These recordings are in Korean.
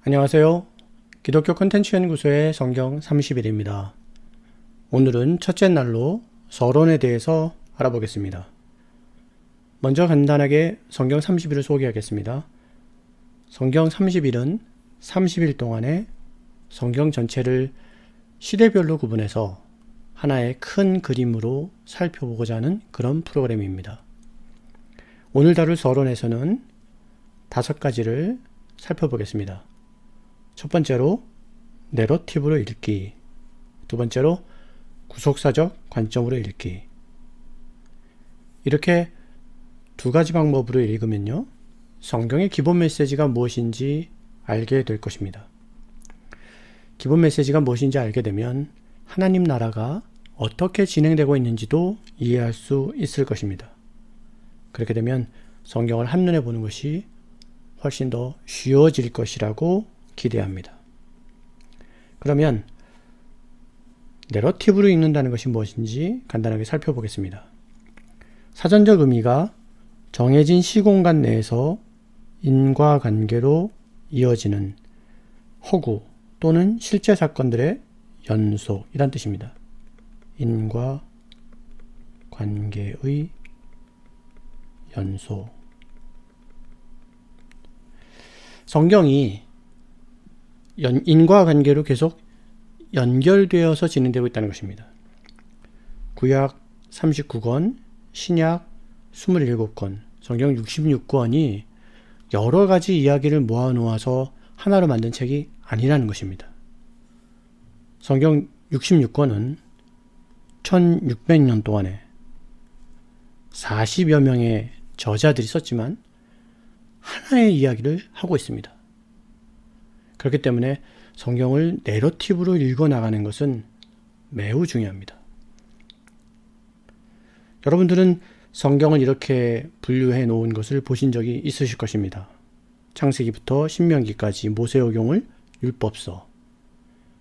안녕하세요. 기독교 콘텐츠 연구소의 성경 30일입니다. 오늘은 첫째 날로 서론에 대해서 알아보겠습니다. 먼저 간단하게 성경 30일을 소개하겠습니다. 성경 30일은 30일 동안에 성경 전체를 시대별로 구분해서 하나의 큰 그림으로 살펴보고자 하는 그런 프로그램입니다. 오늘 다룰 서론에서는 5가지를 살펴보겠습니다. 첫 번째로 내러티브로 읽기, 두 번째로 구속사적 관점으로 읽기. 이렇게 2가지 방법으로 읽으면요, 성경의 기본 메시지가 무엇인지 알게 될 것입니다. 기본 메시지가 무엇인지 알게 되면 하나님 나라가 어떻게 진행되고 있는지도 이해할 수 있을 것입니다. 그렇게 되면 성경을 한눈에 보는 것이 훨씬 더 쉬워질 것이라고 기대합니다. 그러면 내러티브로 읽는다는 것이 무엇인지 간단하게 살펴보겠습니다. 사전적 의미가 정해진 시공간 내에서 인과관계로 이어지는 허구 또는 실제 사건들의 연속이란 뜻입니다. 인과관계의 연속. 성경이 인과관계로 계속 연결되어서 진행되고 있다는 것입니다. 구약 39권, 신약 27권, 성경 66권이 여러 가지 이야기를 모아놓아서 하나로 만든 책이 아니라는 것입니다. 성경 66권은 1600년 동안에 40여 명의 저자들이 썼지만 하나의 이야기를 하고 있습니다. 그렇기 때문에 성경을 내러티브로 읽어나가는 것은 매우 중요합니다. 여러분들은 성경을 이렇게 분류해 놓은 것을 보신 적이 있으실 것입니다. 창세기부터 신명기까지 모세오경을 율법서,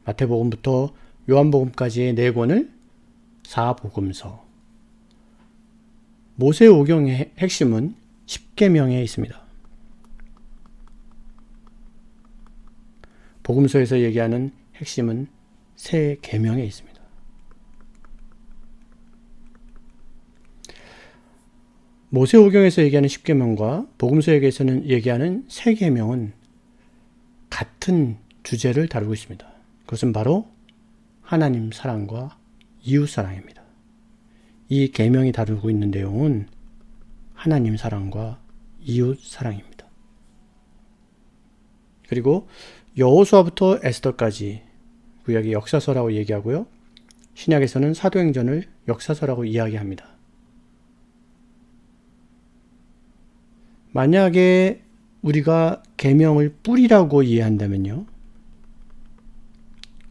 마태복음부터 요한복음까지의 4권을 사복음서. 모세오경의 핵심은 10계명에 있습니다. 복음서에서 얘기하는 핵심은 3계명에 있습니다. 모세오경에서 얘기하는 10계명과 복음서에게서는 얘기하는 3계명은 같은 주제를 다루고 있습니다. 그것은 바로 하나님 사랑과 이웃 사랑입니다. 이 계명이 다루고 있는 내용은 하나님 사랑과 이웃 사랑입니다. 그리고 여호수아부터 에스더까지 구약의 역사서라고 얘기하고요, 신약에서는 사도행전을 역사서라고 이야기합니다. 만약에 우리가 계명을 뿌리라고 이해한다면요,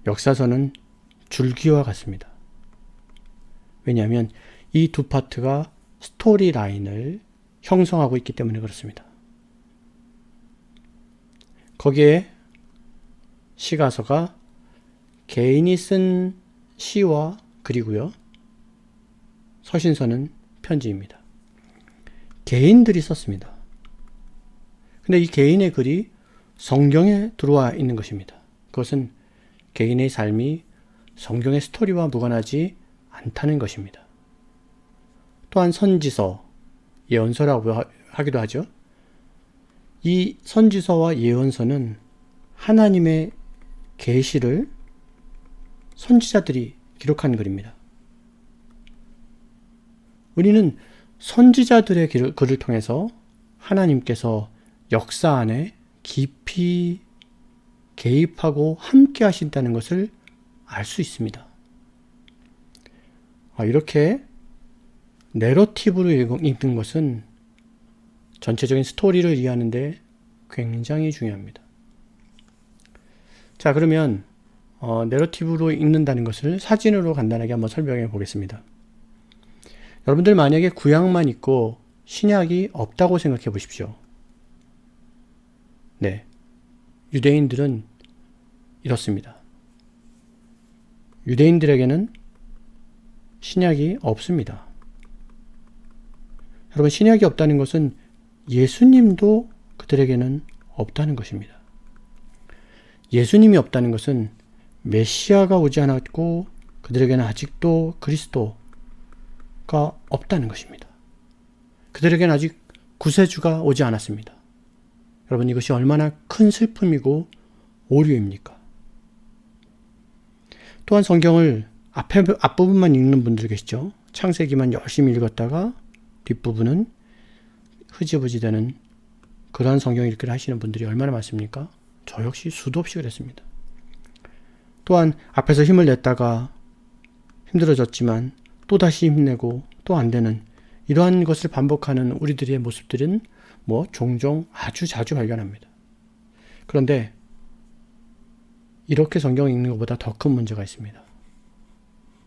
역사서는 줄기와 같습니다. 왜냐하면 이 2 파트가 스토리 라인을 형성하고 있기 때문에 그렇습니다. 거기에 시가서가 개인이 쓴 시와 글이고요, 서신서는 편지입니다. 개인들이 썼습니다. 근데 이 개인의 글이 성경에 들어와 있는 것입니다. 그것은 개인의 삶이 성경의 스토리와 무관하지 않다는 것입니다. 또한 선지서, 예언서라고 하기도 하죠. 이 선지서와 예언서는 하나님의 계시를 선지자들이 기록한 글입니다. 우리는 선지자들의 글을 통해서 하나님께서 역사 안에 깊이 개입하고 함께 하신다는 것을 알 수 있습니다. 이렇게 내러티브로 읽는 것은 전체적인 스토리를 이해하는 데 굉장히 중요합니다. 자, 그러면 내러티브로 읽는다는 것을 사진으로 간단하게 한번 설명해 보겠습니다. 여러분들 만약에 구약만 있고 신약이 없다고 생각해 보십시오. 네, 유대인들은 이렇습니다. 유대인들에게는 신약이 없습니다. 여러분, 신약이 없다는 것은 예수님도 그들에게는 없다는 것입니다. 예수님이 없다는 것은 메시아가 오지 않았고 그들에게는 아직도 그리스도가 없다는 것입니다. 그들에게는 아직 구세주가 오지 않았습니다. 여러분, 이것이 얼마나 큰 슬픔이고 오류입니까? 또한 성경을 앞부분만 읽는 분들 계시죠. 창세기만 열심히 읽었다가 뒷부분은 흐지부지 되는 그러한 성경 읽기를 하시는 분들이 얼마나 많습니까? 저 역시 수도 없이 그랬습니다. 또한 앞에서 힘을 냈다가 힘들어졌지만 또다시 힘내고 또 안 되는 이러한 것을 반복하는 우리들의 모습들은 종종 아주 자주 발견합니다. 그런데 이렇게 성경 읽는 것보다 더 큰 문제가 있습니다.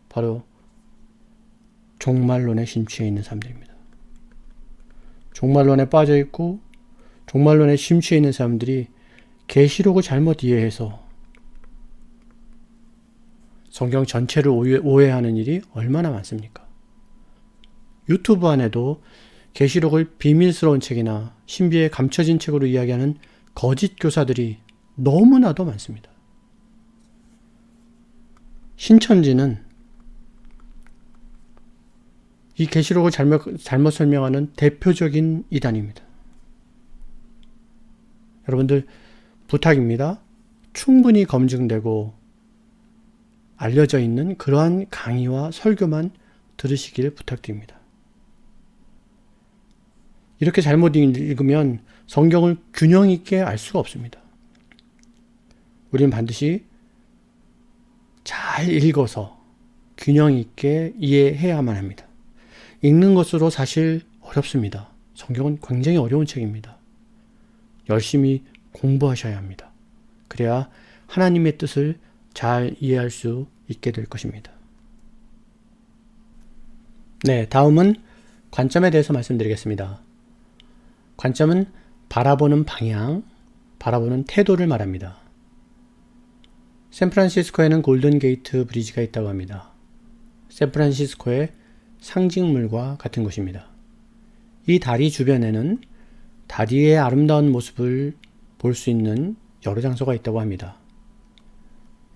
바로 종말론에 심취해 있는 사람들입니다. 종말론에 빠져 있고 종말론에 심취해 있는 사람들이 계시록을 잘못 이해해서 성경 전체를 오해하는 일이 얼마나 많습니까? 유튜브 안에도 계시록을 비밀스러운 책이나 신비에 감춰진 책으로 이야기하는 거짓 교사들이 너무나도 많습니다. 신천지는 이 계시록을 잘못 설명하는 대표적인 이단입니다. 여러분들 부탁입니다. 충분히 검증되고 알려져 있는 그러한 강의와 설교만 들으시길 부탁드립니다. 이렇게 잘못 읽으면 성경을 균형 있게 알 수가 없습니다. 우리는 반드시 잘 읽어서 균형 있게 이해해야만 합니다. 읽는 것으로 사실 어렵습니다. 성경은 굉장히 어려운 책입니다. 열심히 공부하셔야 합니다. 그래야 하나님의 뜻을 잘 이해할 수 있게 될 것입니다. 네, 다음은 관점에 대해서 말씀드리겠습니다. 관점은 바라보는 방향, 바라보는 태도를 말합니다. 샌프란시스코에는 골든 게이트 브리지가 있다고 합니다. 샌프란시스코의 상징물과 같은 곳입니다. 이 다리 주변에는 다리의 아름다운 모습을 볼 수 있는 여러 장소가 있다고 합니다.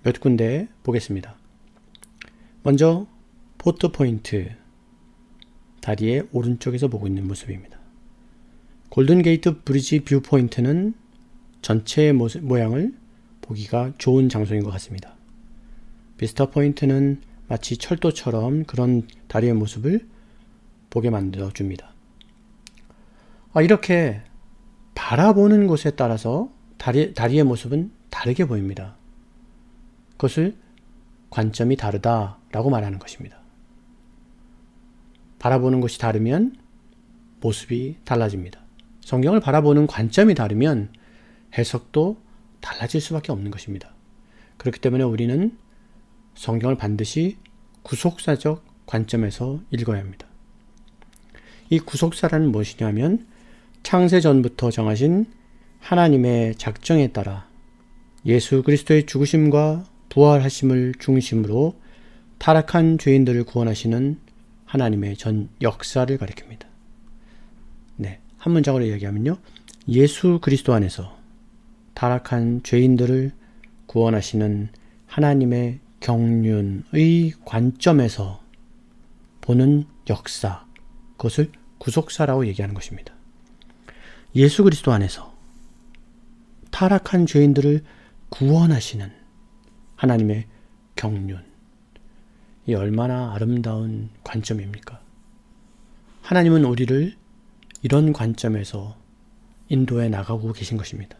몇 군데 보겠습니다. 먼저 포트 포인트, 다리의 오른쪽에서 보고 있는 모습입니다. 골든 게이트 브리지 뷰 포인트는 전체의 모양을 보기가 좋은 장소인 것 같습니다. 비스타 포인트는 마치 철도처럼 그런 다리의 모습을 보게 만들어줍니다. 이렇게 바라보는 곳에 따라서 다리의 모습은 다르게 보입니다. 그것을 관점이 다르다라고 말하는 것입니다. 바라보는 곳이 다르면 모습이 달라집니다. 성경을 바라보는 관점이 다르면 해석도 달라질 수밖에 없는 것입니다. 그렇기 때문에 우리는 성경을 반드시 구속사적 관점에서 읽어야 합니다. 이 구속사라는 무엇이냐면 창세 전부터 정하신 하나님의 작정에 따라 예수 그리스도의 죽으심과 부활하심을 중심으로 타락한 죄인들을 구원하시는 하나님의 전 역사를 가리킵니다. 네, 한 문장으로 이야기하면요. 예수 그리스도 안에서 타락한 죄인들을 구원하시는 하나님의 경륜의 관점에서 보는 역사, 그것을 구속사라고 얘기하는 것입니다. 예수 그리스도 안에서 타락한 죄인들을 구원하시는 하나님의 경륜, 이 얼마나 아름다운 관점입니까? 하나님은 우리를 이런 관점에서 인도해 나가고 계신 것입니다.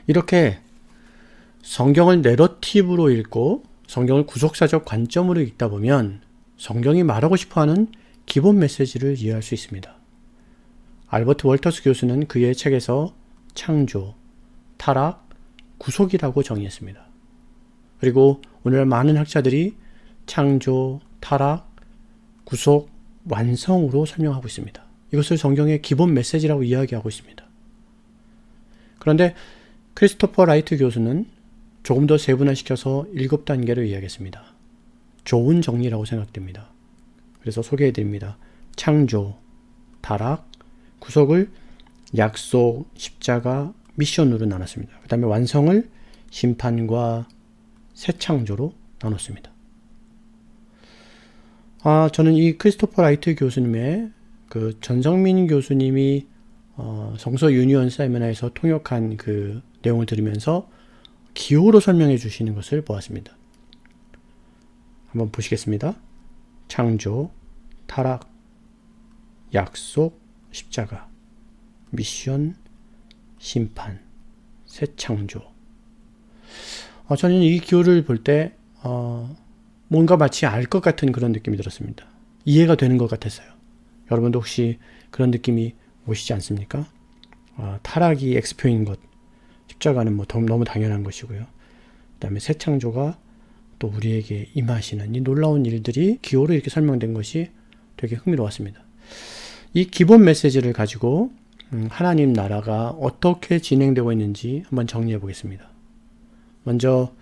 이렇게 성경을 내러티브로 읽고 성경을 구속사적 관점으로 읽다 보면 성경이 말하고 싶어하는 기본 메시지를 이해할 수 있습니다. 알버트 월터스 교수는 그의 책에서 창조, 타락, 구속이라고 정의했습니다. 그리고 오늘 많은 학자들이 창조, 타락, 구속, 완성으로 설명하고 있습니다. 이것을 성경의 기본 메시지라고 이야기하고 있습니다. 그런데 크리스토퍼 라이트 교수는 조금 더 세분화시켜서 7단계로 이야기했습니다. 좋은 정리라고 생각됩니다. 그래서 소개해드립니다. 창조, 타락, 구속을 약속, 십자가, 미션으로 나눴습니다. 그 다음에 완성을 심판과 새 창조로 나눴습니다. 저는 이 크리스토퍼 라이트 교수님의 그 전성민 교수님이 성서 유니온 세미나에서 통역한 그 내용을 들으면서 기호로 설명해 주시는 것을 보았습니다. 한번 보시겠습니다. 창조, 타락, 약속, 십자가, 미션, 심판, 새 창조. 저는 이 기호를 볼 때 뭔가 마치 알 것 같은 그런 느낌이 들었습니다. 이해가 되는 것 같았어요. 여러분도 혹시 그런 느낌이 오시지 않습니까? 타락이 X표인 것, 십자가는 뭐 너무 당연한 것이고요. 그 다음에 새 창조가 또 우리에게 임하시는 이 놀라운 일들이 기호로 이렇게 설명된 것이 되게 흥미로웠습니다. 이 기본 메시지를 가지고 하나님 나라가 어떻게 진행되고 있는지 한번 정리해 보겠습니다. 먼저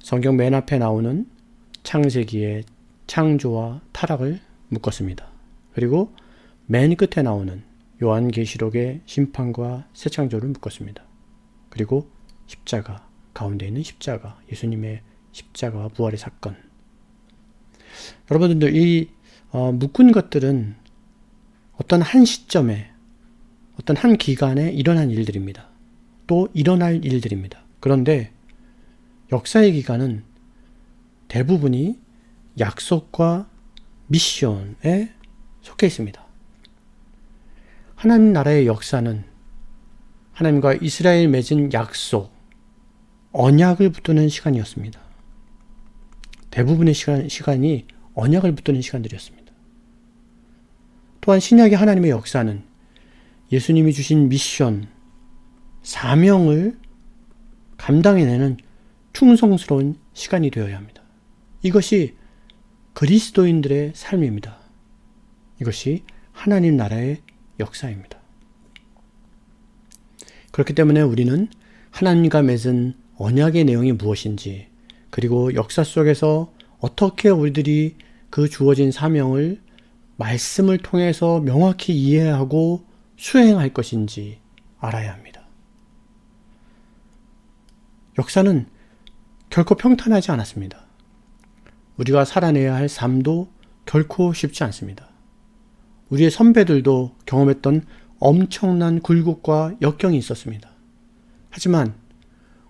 성경 맨 앞에 나오는 창세기의 창조와 타락을 묶었습니다. 그리고 맨 끝에 나오는 요한계시록의 심판과 새 창조를 묶었습니다. 그리고 십자가, 가운데 있는 십자가, 예수님의 십자가와 부활의 사건. 여러분들 이 묶은 것들은 어떤 한 시점에 어떤 한 기간에 일어난 일들입니다. 또 일어날 일들입니다. 그런데 역사의 기간은 대부분이 약속과 미션에 속해 있습니다. 하나님 나라의 역사는 하나님과 이스라엘 맺은 약속, 언약을 붙드는 시간이었습니다. 대부분의 시간이 언약을 붙드는 시간들이었습니다. 또한 신약의 하나님의 역사는 예수님이 주신 미션, 사명을 감당해내는 충성스러운 시간이 되어야 합니다. 이것이 그리스도인들의 삶입니다. 이것이 하나님 나라의 역사입니다. 그렇기 때문에 우리는 하나님과 맺은 언약의 내용이 무엇인지, 그리고 역사 속에서 어떻게 우리들이 그 주어진 사명을 말씀을 통해서 명확히 이해하고 수행할 것인지 알아야 합니다. 역사는 결코 평탄하지 않았습니다. 우리가 살아내야 할 삶도 결코 쉽지 않습니다. 우리의 선배들도 경험했던 엄청난 굴곡과 역경이 있었습니다. 하지만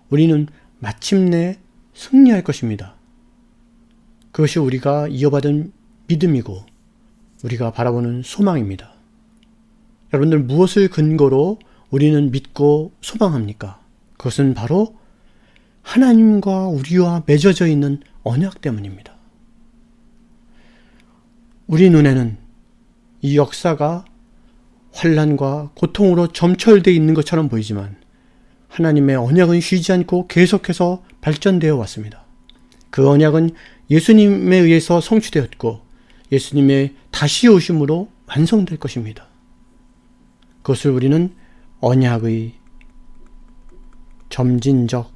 우리는 마침내 승리할 것입니다. 그것이 우리가 이어받은 믿음이고 우리가 바라보는 소망입니다. 여러분들 무엇을 근거로 우리는 믿고 소망합니까? 그것은 바로 하나님과 우리와 맺어져 있는 언약 때문입니다. 우리 눈에는 이 역사가 환난과 고통으로 점철되어 있는 것처럼 보이지만 하나님의 언약은 쉬지 않고 계속해서 발전되어 왔습니다. 그 언약은 예수님에 의해서 성취되었고 예수님의 다시 오심으로 완성될 것입니다. 그것을 우리는 언약의 점진적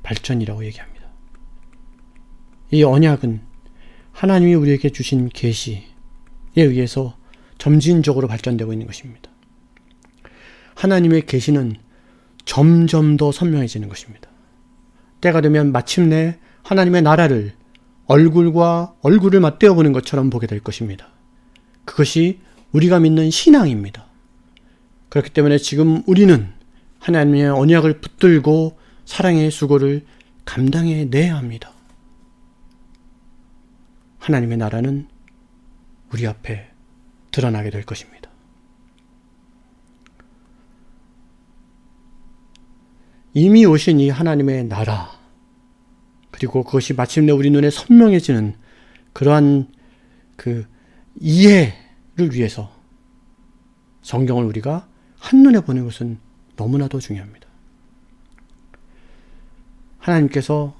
발전이라고 얘기합니다. 이 언약은 하나님이 우리에게 주신 계시에 의해서 점진적으로 발전되고 있는 것입니다. 하나님의 계시는 점점 더 선명해지는 것입니다. 때가 되면 마침내 하나님의 나라를 얼굴과 얼굴을 맞대어 보는 것처럼 보게 될 것입니다. 그것이 우리가 믿는 신앙입니다. 그렇기 때문에 지금 우리는 하나님의 언약을 붙들고 사랑의 수고를 감당해내야 합니다. 하나님의 나라는 우리 앞에 드러나게 될 것입니다. 이미 오신 이 하나님의 나라, 그리고 그것이 마침내 우리 눈에 선명해지는 그러한 그 이해를 위해서 성경을 우리가 한눈에 보는 것은 너무나도 중요합니다. 하나님께서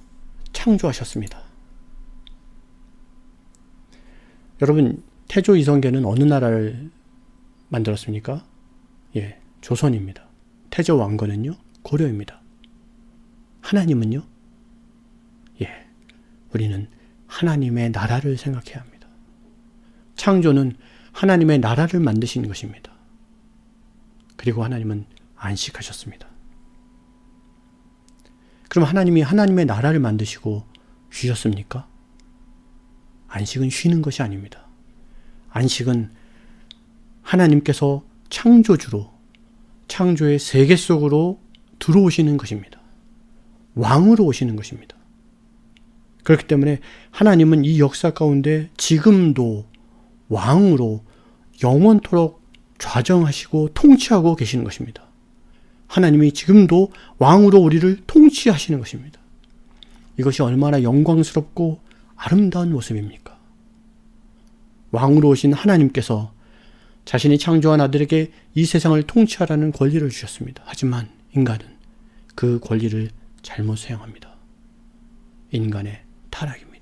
창조하셨습니다. 여러분, 태조 이성계는 어느 나라를 만들었습니까? 조선입니다. 태조 왕건은요, 고려입니다. 하나님은요? 우리는 하나님의 나라를 생각해야 합니다. 창조는 하나님의 나라를 만드신 것입니다. 그리고 하나님은 안식하셨습니다. 그럼 하나님이 하나님의 나라를 만드시고 쉬셨습니까? 안식은 쉬는 것이 아닙니다. 안식은 하나님께서 창조주로 창조의 세계 속으로 들어오시는 것입니다. 왕으로 오시는 것입니다. 그렇기 때문에 하나님은 이 역사 가운데 지금도 왕으로 영원토록 좌정하시고 통치하고 계시는 것입니다. 하나님이 지금도 왕으로 우리를 통치하시는 것입니다. 이것이 얼마나 영광스럽고 아름다운 모습입니까? 왕으로 오신 하나님께서 자신이 창조한 아들에게 이 세상을 통치하라는 권리를 주셨습니다. 하지만 인간은 그 권리를 잘못 사용합니다. 인간의 타락입니다.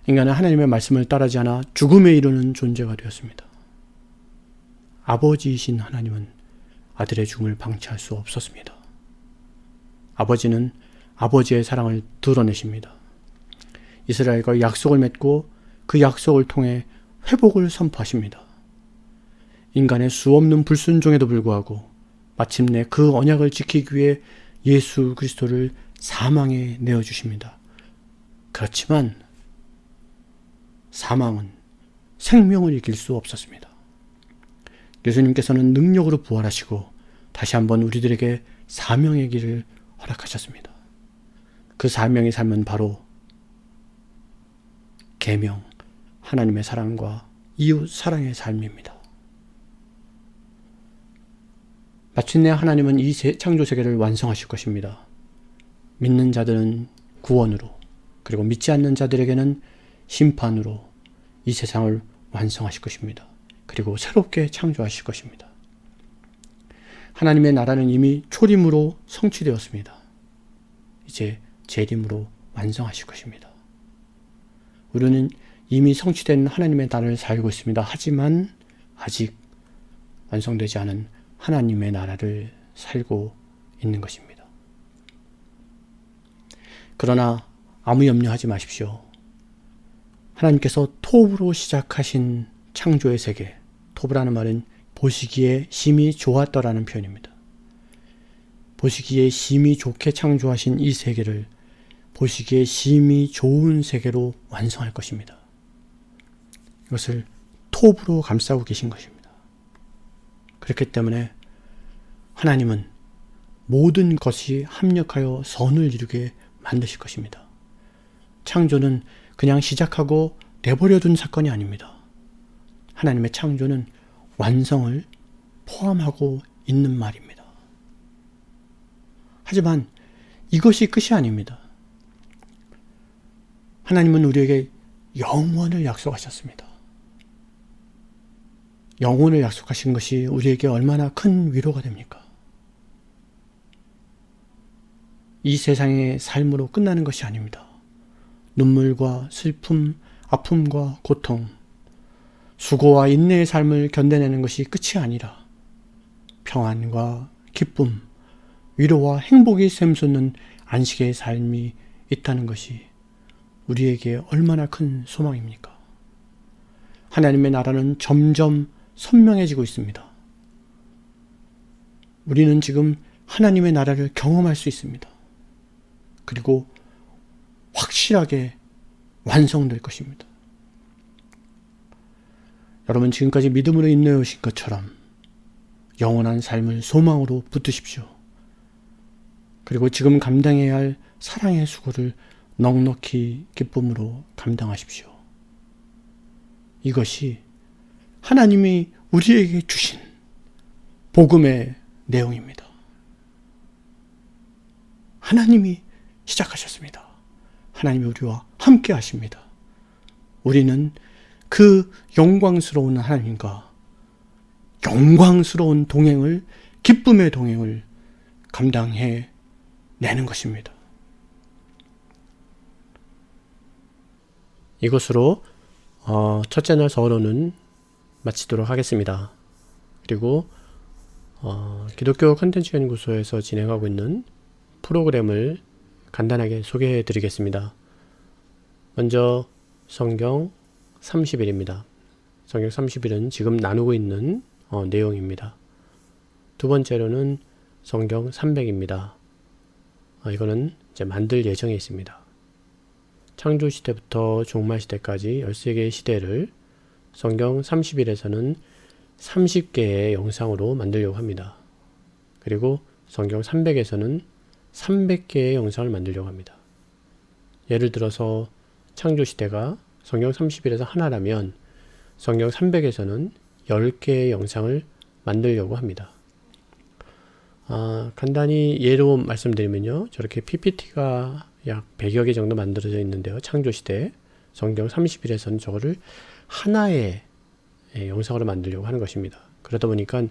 인간은 하나님의 말씀을 따르지 않아 죽음에 이르는 존재가 되었습니다. 아버지이신 하나님은 아들의 죽음을 방치할 수 없었습니다. 아버지는 아버지의 사랑을 드러내십니다. 이스라엘과 약속을 맺고 그 약속을 통해 회복을 선포하십니다. 인간의 수없는 불순종에도 불구하고 마침내 그 언약을 지키기 위해 예수 그리스도를 사망에 내어주십니다. 그렇지만 사망은 생명을 이길 수 없었습니다. 예수님께서는 능력으로 부활하시고 다시 한번 우리들에게 사명의 길을 허락하셨습니다. 그 사명의 삶은 바로 계명, 하나님의 사랑과 이웃 사랑의 삶입니다. 마침내 하나님은 이 창조 세계를 완성하실 것입니다. 믿는 자들은 구원으로, 그리고 믿지 않는 자들에게는 심판으로 이 세상을 완성하실 것입니다. 그리고 새롭게 창조하실 것입니다. 하나님의 나라는 이미 초림으로 성취되었습니다. 이제 재림으로 완성하실 것입니다. 우리는 이미 성취된 하나님의 나라를 살고 있습니다. 하지만 아직 완성되지 않은 하나님의 나라를 살고 있는 것입니다. 그러나 아무 염려하지 마십시오. 하나님께서 톱으로 시작하신 창조의 세계, 톱이라는 말은 보시기에 심히 좋았더라는 표현입니다. 보시기에 심히 좋게 창조하신 이 세계를 보시기에 심히 좋은 세계로 완성할 것입니다. 이것을 톱으로 감싸고 계신 것입니다. 그렇기 때문에 하나님은 모든 것이 합력하여 선을 이루게 만드실 것입니다. 창조는 그냥 시작하고 내버려둔 사건이 아닙니다. 하나님의 창조는 완성을 포함하고 있는 말입니다. 하지만 이것이 끝이 아닙니다. 하나님은 우리에게 영원을 약속하셨습니다. 영혼을 약속하신 것이 우리에게 얼마나 큰 위로가 됩니까? 이 세상의 삶으로 끝나는 것이 아닙니다. 눈물과 슬픔, 아픔과 고통, 수고와 인내의 삶을 견뎌내는 것이 끝이 아니라 평안과 기쁨, 위로와 행복이 샘솟는 안식의 삶이 있다는 것이 우리에게 얼마나 큰 소망입니까? 하나님의 나라는 점점 선명해지고 있습니다. 우리는 지금 하나님의 나라를 경험할 수 있습니다. 그리고 확실하게 완성될 것입니다. 여러분, 지금까지 믿음으로 인내해 오신 것처럼 영원한 삶을 소망으로 붙드십시오. 그리고 지금 감당해야 할 사랑의 수고를 넉넉히 기쁨으로 감당하십시오. 이것이 하나님이 우리에게 주신 복음의 내용입니다. 하나님이 시작하셨습니다. 하나님이 우리와 함께 하십니다. 우리는 그 영광스러운 하나님과 영광스러운 동행을, 기쁨의 동행을 감당해 내는 것입니다. 이것으로 첫째 날 서론은 마치도록 하겠습니다. 그리고 기독교 컨텐츠 연구소에서 진행하고 있는 프로그램을 간단하게 소개해 드리겠습니다. 먼저 성경 30일입니다. 성경 30일은 지금 나누고 있는 내용입니다. 두 번째로는 성경 300입니다. 이거는 이제 만들 예정에 있습니다. 창조 시대부터 종말 시대까지 13개의 시대를 성경 30일에서는 30개의 영상으로 만들려고 합니다. 그리고 성경 300에서는 300개의 영상을 만들려고 합니다. 예를 들어서 창조 시대가 성경 30일에서 하나라면 성경 300에서는 10개의 영상을 만들려고 합니다. 간단히 예로 말씀드리면요. 저렇게 PPT가 약 100여 개 정도 만들어져 있는데요. 창조시대 성경 30일에서는 저거를 하나의 영상으로 만들려고 하는 것입니다. 그러다 보니까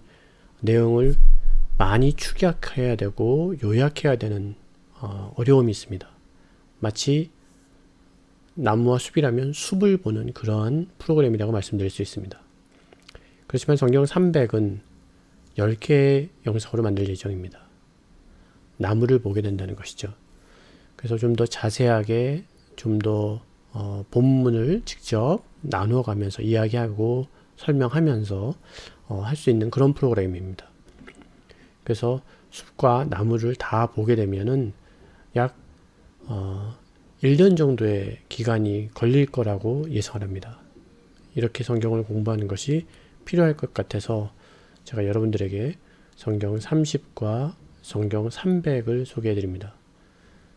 내용을 많이 축약해야 되고 요약해야 되는 어려움이 있습니다. 마치 나무와 숲이라면 숲을 보는 그러한 프로그램이라고 말씀드릴 수 있습니다. 그렇지만 성경 300은 10개의 영상으로 만들 예정입니다. 나무를 보게 된다는 것이죠. 그래서 좀 더 자세하게 좀 더 본문을 직접 나누어 가면서 이야기하고 설명하면서 할 수 있는 그런 프로그램입니다. 그래서 숲과 나무를 다 보게 되면은 약 1년 정도의 기간이 걸릴 거라고 예상을 합니다. 이렇게 성경을 공부하는 것이 필요할 것 같아서 제가 여러분들에게 성경 30과 성경 300을 소개해 드립니다.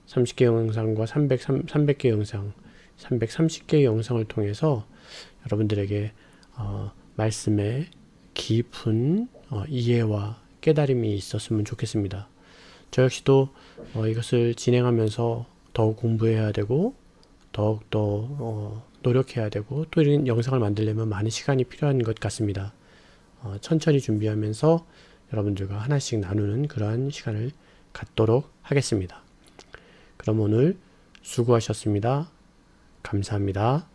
30개 영상과 300개 영상, 330개의 영상을 통해서 여러분들에게 말씀의 깊은 이해와 깨달음이 있었으면 좋겠습니다. 저 역시도 이것을 진행하면서 더욱 공부해야 되고 더욱더 노력해야 되고 또 이런 영상을 만들려면 많은 시간이 필요한 것 같습니다. 천천히 준비하면서 여러분들과 하나씩 나누는 그러한 시간을 갖도록 하겠습니다. 그럼 오늘 수고하셨습니다. 감사합니다.